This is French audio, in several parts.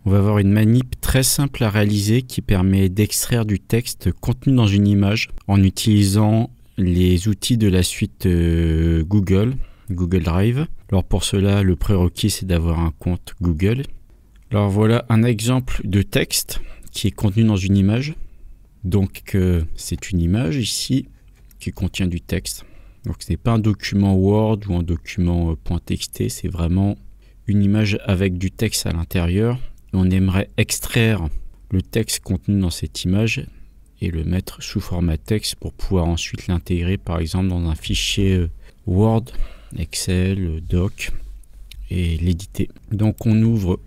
On va avoir une manip très simple à réaliser qui permet d'extraire du texte contenu dans une image en utilisant les outils de la suite Google Drive. Alors pour cela, le prérequis, c'est d'avoir un compte Google. Alors voilà un exemple de texte qui est contenu dans une image. Donc c'est une image ici qui contient du texte. Donc ce n'est pas un document Word ou un document .txt, c'est vraiment une image avec du texte à l'intérieur. On aimerait extraire le texte contenu dans cette image et le mettre sous format texte pour pouvoir ensuite l'intégrer par exemple dans un fichier Word, Excel, Doc et l'éditer. Donc on ouvre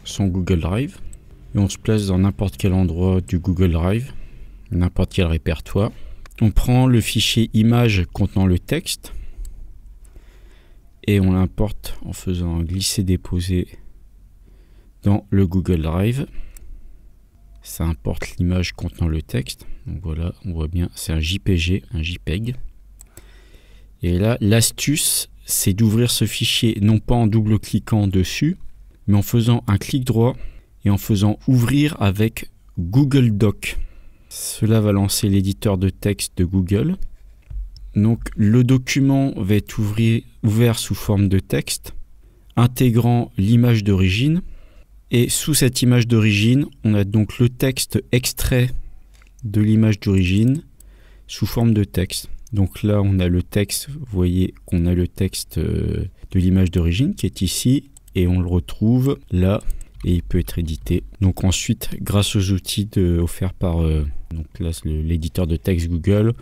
son Google Drive et on se place dans n'importe quel endroit du Google Drive, n'importe quel répertoire. On prend le fichier image contenant le texte et on l'importe en faisant un glisser-déposer dans le Google Drive. Ça importe l'image contenant le texte. Donc voilà, on voit bien, c'est un JPG, un JPEG. Et là, l'astuce, c'est d'ouvrir ce fichier non pas en double-cliquant dessus, mais en faisant un clic droit et en faisant ouvrir avec Google Doc. Cela va lancer l'éditeur de texte de Google. Donc le document va être ouvert sous forme de texte, intégrant l'image d'origine. Et sous cette image d'origine, on a donc le texte extrait de l'image d'origine sous forme de texte. Donc là, on a le texte, vous voyez qu'on a le texte de l'image d'origine qui est ici et on le retrouve là et il peut être édité. Donc ensuite, grâce aux outils offerts par l'éditeur de texte Google,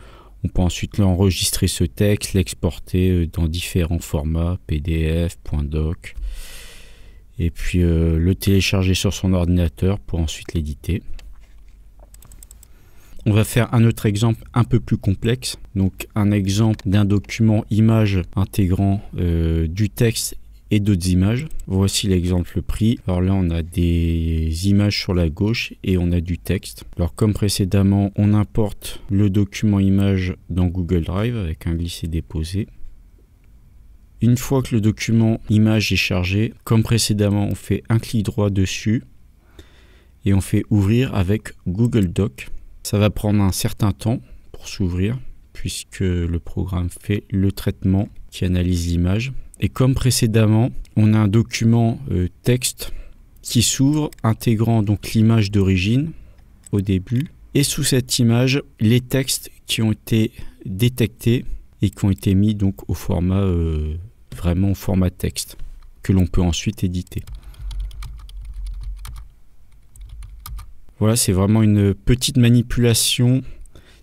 on peut ensuite enregistrer ce texte, l'exporter dans différents formats, PDF, .doc, et puis le télécharger sur son ordinateur pour ensuite l'éditer. On va faire un autre exemple un peu plus complexe, donc un exemple d'un document image intégrant du texte et d'autres images. Voici l'exemple pris. Alors là, on a des images sur la gauche et on a du texte. Alors comme précédemment, on importe le document image dans Google Drive avec un glisser-déposer. Une fois que le document image est chargé, comme précédemment, on fait un clic droit dessus et on fait ouvrir avec Google Doc. Ça va prendre un certain temps pour s'ouvrir puisque le programme fait le traitement qui analyse l'image. Et comme précédemment, on a un document texte qui s'ouvre, intégrant donc l'image d'origine au début. Et sous cette image, les textes qui ont été détectés et qui ont été mis donc au format vraiment au format texte que l'on peut ensuite éditer. Voilà, c'est vraiment une petite manipulation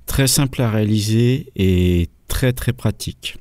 très simple à réaliser et très pratique.